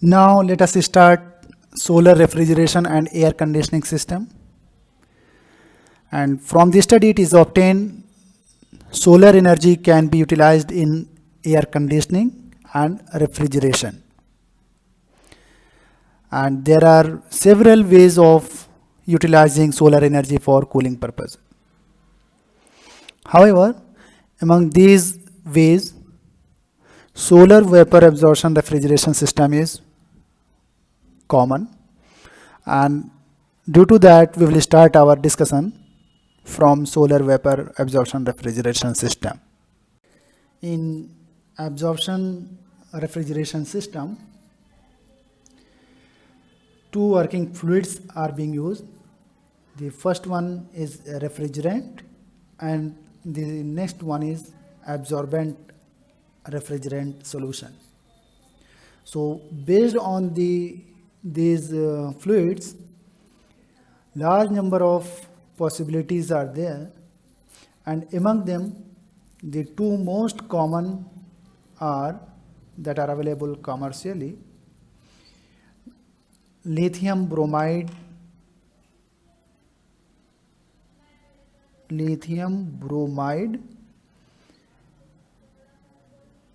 Now let us start solar refrigeration and air conditioning system. And from this study it is obtained solar energy can be utilized in air conditioning and refrigeration. And there are several ways of utilizing solar energy for cooling purpose. However, among these ways, solar vapor absorption refrigeration system is common, and due to that we will start our discussion from solar vapor absorption refrigeration system. In absorption refrigeration system, two working fluids are being used. The first one is a refrigerant and the next one is absorbent refrigerant solution. So based on these fluids, large number of possibilities are there, and among them the two most common are that are available commercially: lithium bromide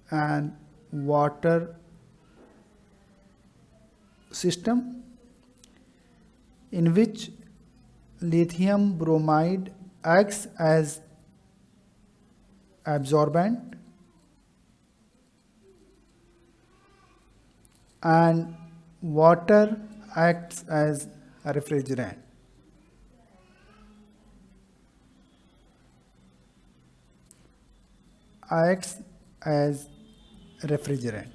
and water system, in which lithium bromide acts as absorbent and water acts as a refrigerant. Acts as refrigerant.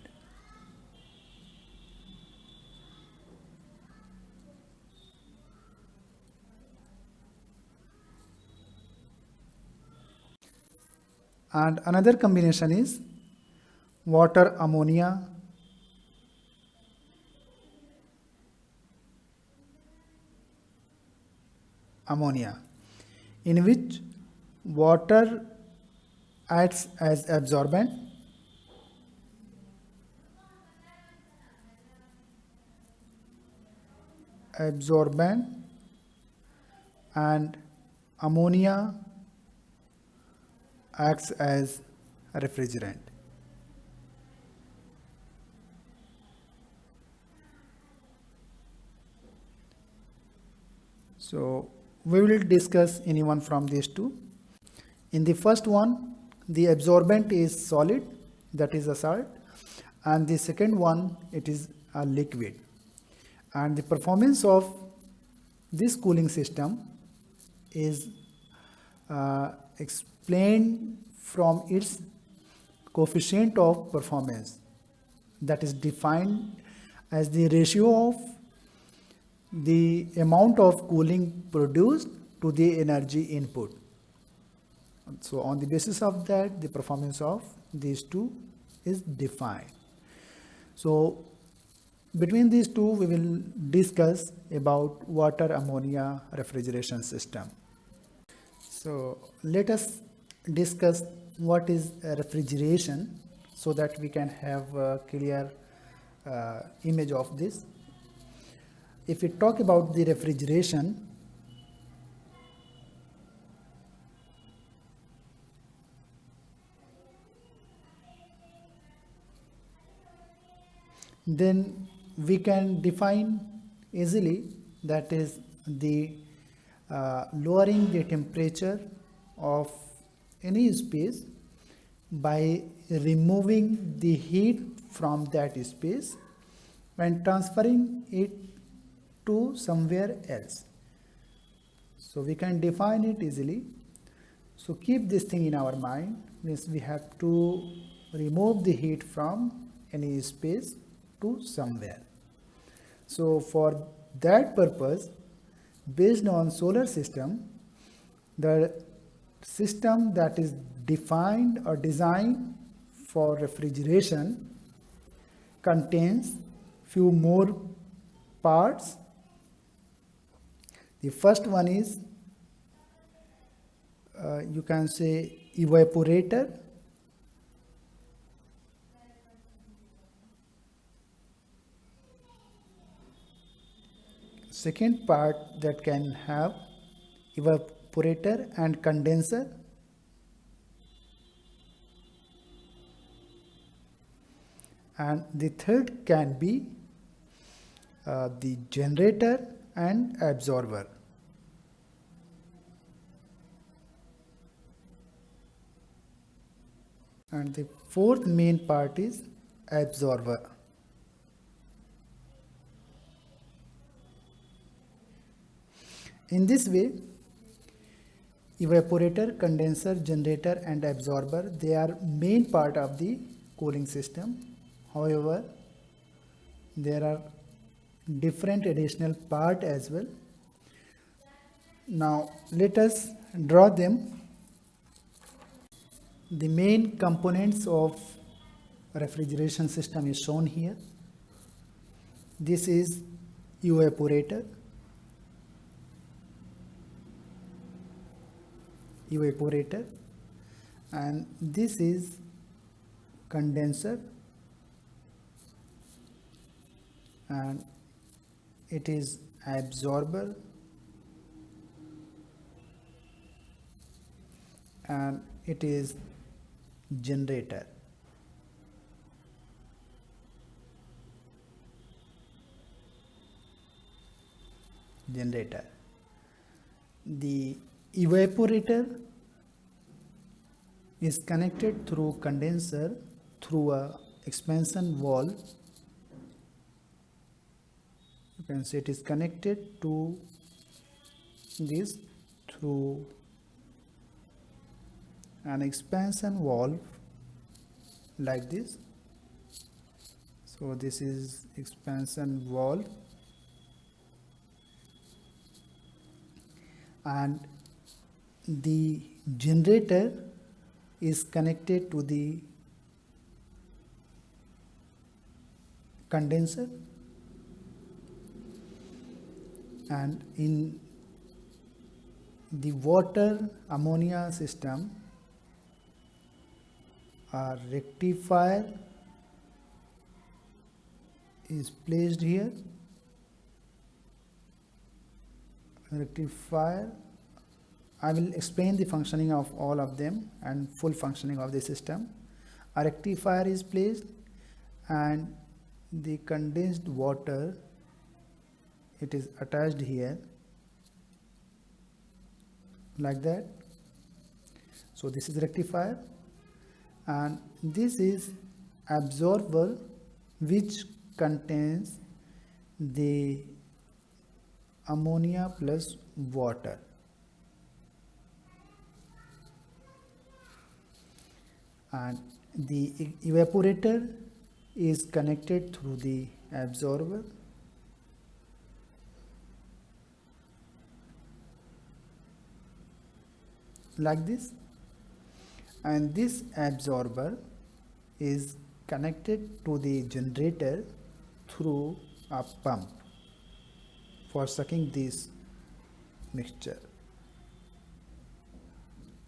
And another combination is water ammonia in which water acts as absorbent and ammonia acts as a refrigerant. So we will discuss any one from these two. In the first one, the absorbent is solid, that is a salt, and the second one, it is a liquid. And the performance of this cooling system is explained from its coefficient of performance, that is defined as the ratio of the amount of cooling produced to the energy input. So on the basis of that, the performance of these two is defined. So between these two, we will discuss about water ammonia refrigeration system. So let us discuss what is refrigeration so that we can have a clear image of this. If we talk about the refrigeration, then we can define easily, that is the lowering the temperature of any space by removing the heat from that space and transferring it to somewhere else. So we can define it easily. So keep this thing in our mind, means we have to remove the heat from any space to somewhere. So for that purpose, based on solar system, the system that is defined or designed for refrigeration contains few more parts. The first one is you can say evaporator, second part that can have evaporator and condenser, and the third can be the generator and absorber. And the fourth main part is absorber. In this way, evaporator, condenser, generator and absorber, they are main part of the cooling system. However, there are different additional part as well. Now let us draw them. The main components of refrigeration system is shown here. This is evaporator, and this is condenser, and it is absorber, and it is generator. The evaporator is connected through condenser through a expansion valve. You can see it is connected to this through an expansion valve like this. So this is expansion valve, and the generator is connected to the condenser, and in the water ammonia system, a rectifier is placed here. Rectifier, I will explain the functioning of all of them and full functioning of the system. A rectifier is placed, and the condensed water, it is attached here like that. So this is rectifier, and this is absorber, which contains the ammonia plus water. And the evaporator is connected through the absorber, like this, and this absorber is connected to the generator through a pump for sucking this mixture.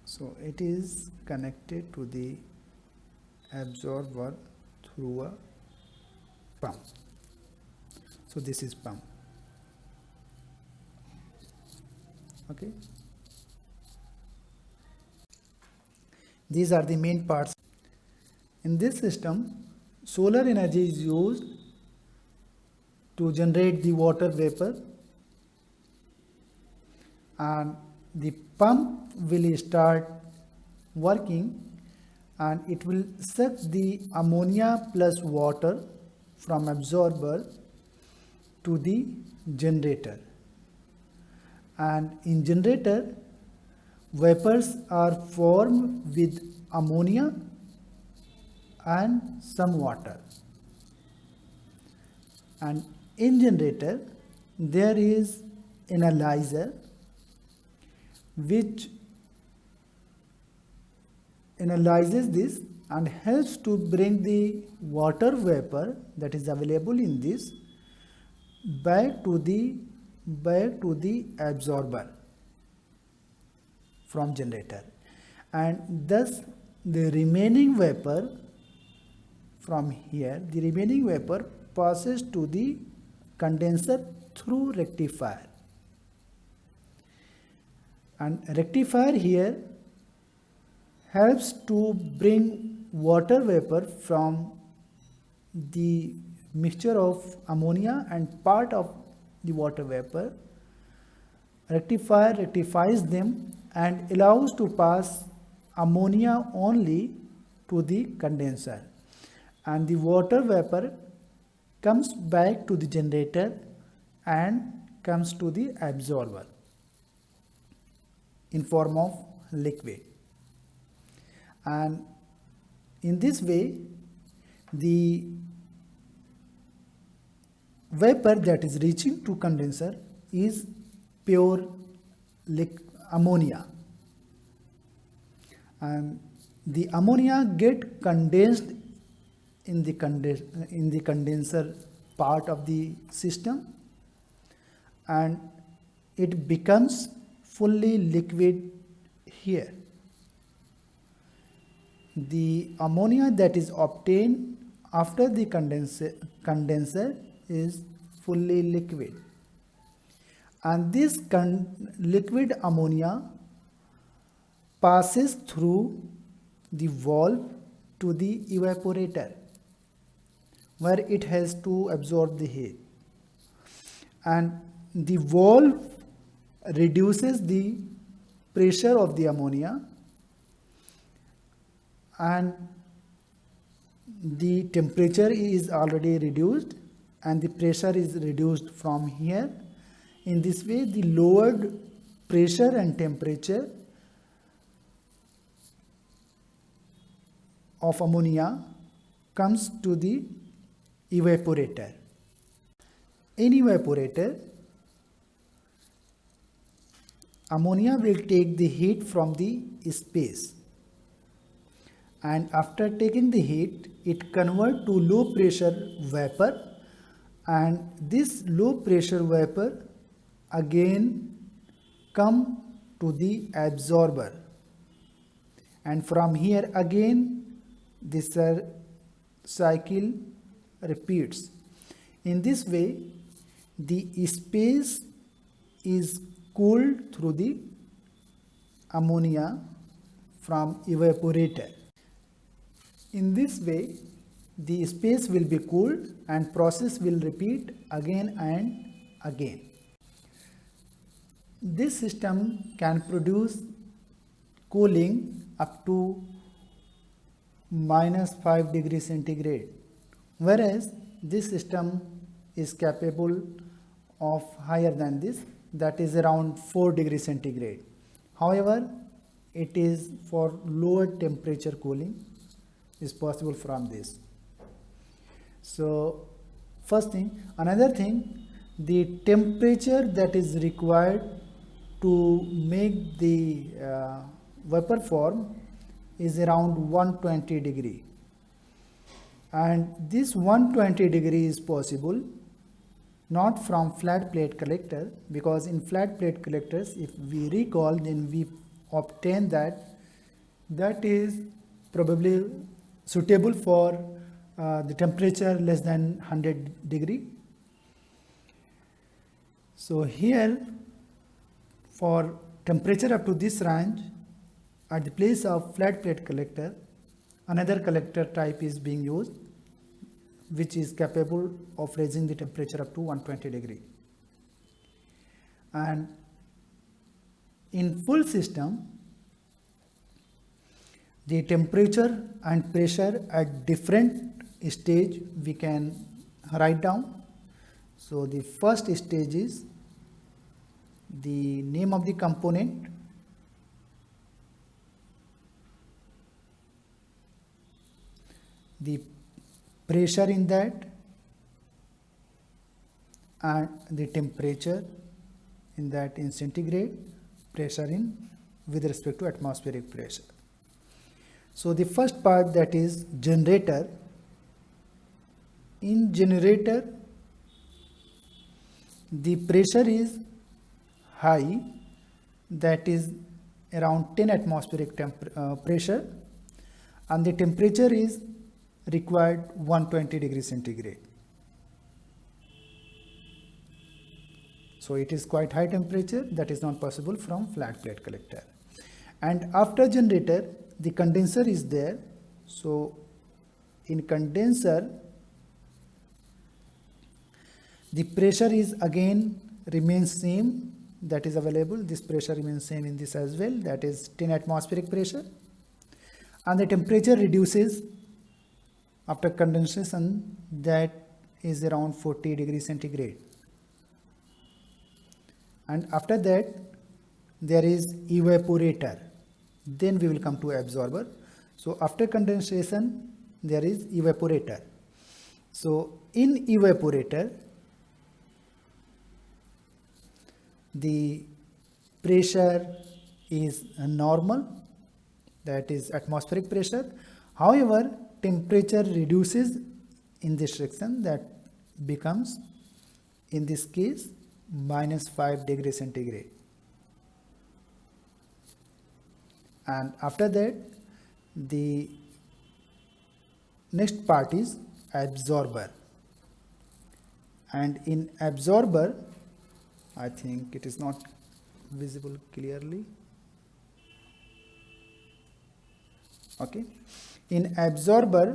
So it is connected to the absorber through a pump. So this is pump. Okay. These are the main parts. In this system, solar energy is used to generate the water vapor, and the pump will start working, and it will suck the ammonia plus water from absorber to the generator. And in generator, vapors are formed with ammonia and some water. And in generator, there is analyzer which analyzes this and helps to bring the water vapor that is available in this back to the absorber from generator, and thus the remaining vapor from here, the remaining vapor passes to the condenser through rectifier. And rectifier here helps to bring water vapor from the mixture of ammonia and part of the water vapor. Rectifier rectifies them and allows to pass ammonia only to the condenser, and the water vapor comes back to the generator and comes to the absorber in form of liquid. And in this way, the vapor that is reaching to condenser is pure ammonia, and the ammonia get condensed in the condenser part of the system, and it becomes fully liquid here. The ammonia that is obtained after the condenser is fully liquid, and this liquid ammonia passes through the valve to the evaporator, where it has to absorb the heat, and the valve reduces the pressure of the ammonia, and the temperature is already reduced and the pressure is reduced from here. In this way, the lowered pressure and temperature of ammonia comes to the evaporator. In evaporator, ammonia will take the heat from the space, and after taking the heat, it converts to low pressure vapor, and this low pressure vapor again come to the absorber, and from here again this cycle repeats. In this way, the space is cooled through the ammonia from evaporator. In this way, the space will be cooled and process will repeat again and again. This system can produce cooling up to -5 degrees centigrade, whereas this system is capable of higher than this, that is around 4 degrees centigrade. However, it is for lower temperature cooling is possible from this. So first thing, another thing, the temperature that is required to make the vapor form is around 120 degree, and this 120 degree is possible not from flat plate collector, because in flat plate collectors, if we recall, then we obtain that is probably suitable for the temperature less than 100 degree. So here, for temperature up to this range, at the place of flat plate collector, another collector type is being used, which is capable of raising the temperature up to 120 degree. And in full system, the temperature and pressure at different stage we can write down. So the first stage is the name of the component, the pressure in that, and the temperature in that in centigrade, pressure in with respect to atmospheric pressure. So the first part, that is generator. In generator, the pressure is high, that is around 10 atmospheric pressure, and the temperature is required 120 degrees centigrade. So it is quite high temperature, that is not possible from flat plate collector. And after generator, the condenser is there. So in condenser, the pressure is again remains same, that is available. This pressure remains same in this as well, that is 10 atmospheric pressure. And the temperature reduces after condensation, that is around 40 degrees centigrade. And after that, there is evaporator. Then we will come to absorber. So after condensation, there is evaporator. So in evaporator, the pressure is normal, that is atmospheric pressure. However, temperature reduces in this section, that becomes in this case -5 degrees centigrade. And after that, the next part is absorber. And in absorber, I think it is not visible clearly. Okay. In absorber,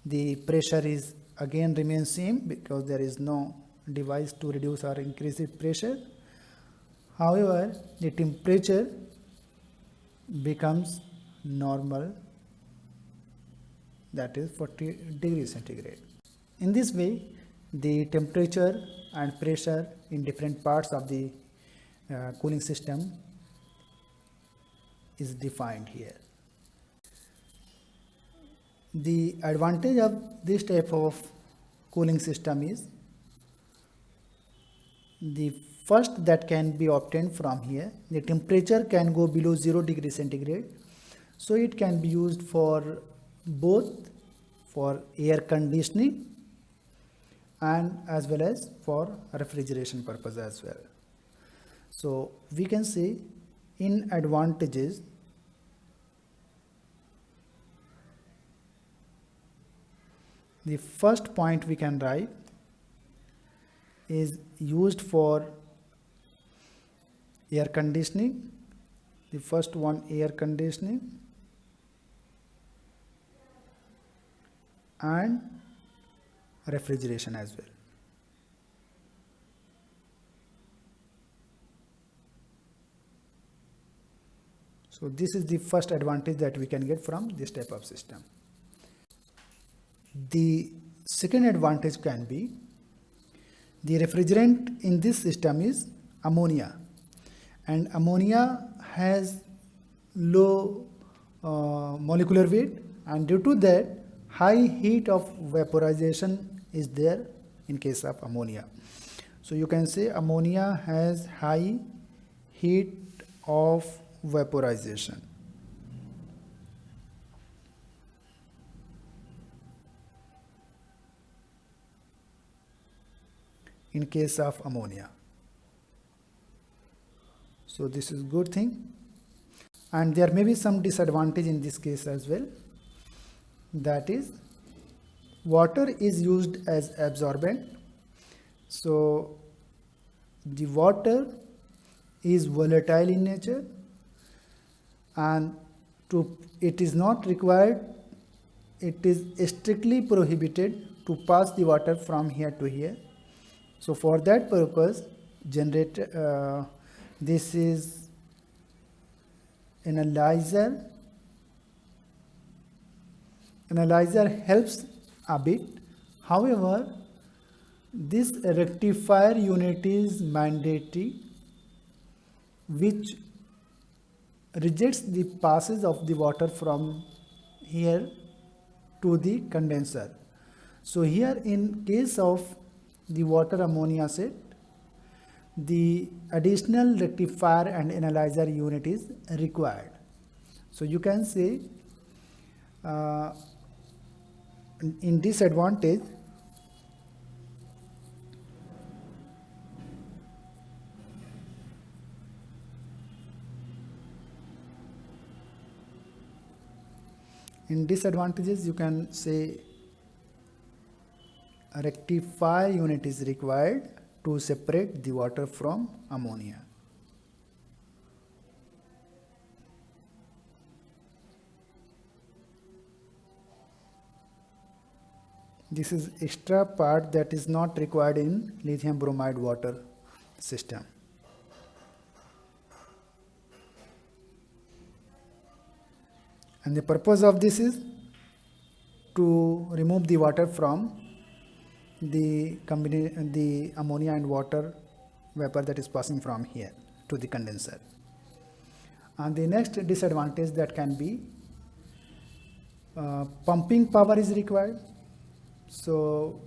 the pressure is again remains same because there is no device to reduce or increase the pressure. However, the temperature becomes normal, that is 40 degrees centigrade. In this way, the temperature and pressure in different parts of the cooling system is defined here. The advantage of this type of cooling system is the first that can be obtained from here, the temperature can go below 0 degree centigrade. So it can be used for both for air conditioning and as well as for refrigeration purpose as well. So we can say in advantages, the first point we can write is used for air conditioning. The first one, air conditioning, and refrigeration as well. So this is the first advantage that we can get from this type of system. The second advantage can be the refrigerant in this system is ammonia, and ammonia has low molecular weight, and due to that high heat of vaporization is there in case of ammonia. So you can say ammonia has high heat of vaporization. In case of ammonia. So this is good thing, and there may be some disadvantage in this case as well. That is, water is used as absorbent. So the water is volatile in nature, and it is not required, it is strictly prohibited to pass the water from here to here. So for that purpose, this is analyzer. Analyzer helps a bit. However, this rectifier unit is mandatory, which rejects the passage of the water from here to the condenser. So here in case of the water ammonia set, the additional rectifier and analyzer unit is required. So you can say in disadvantage, in disadvantages you can say rectifier unit is required to separate the water from ammonia. This is extra part that is not required in lithium bromide water system. And the purpose of this is to remove the water from the ammonia and water vapor that is passing from here to the condenser. And the next disadvantage that can be pumping power is required. So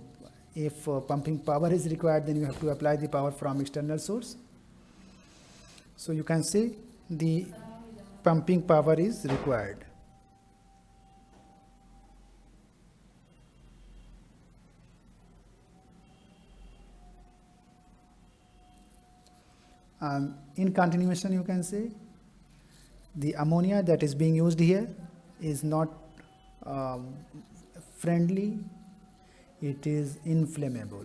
if pumping power is required, then you have to apply the power from external source. So you can say the pumping power is required. In continuation, you can say the ammonia that is being used here is not friendly, it is inflammable.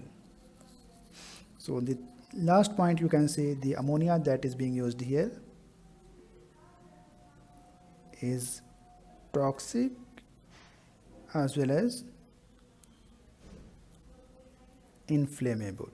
So the last point, you can say the ammonia that is being used here is toxic as well as inflammable.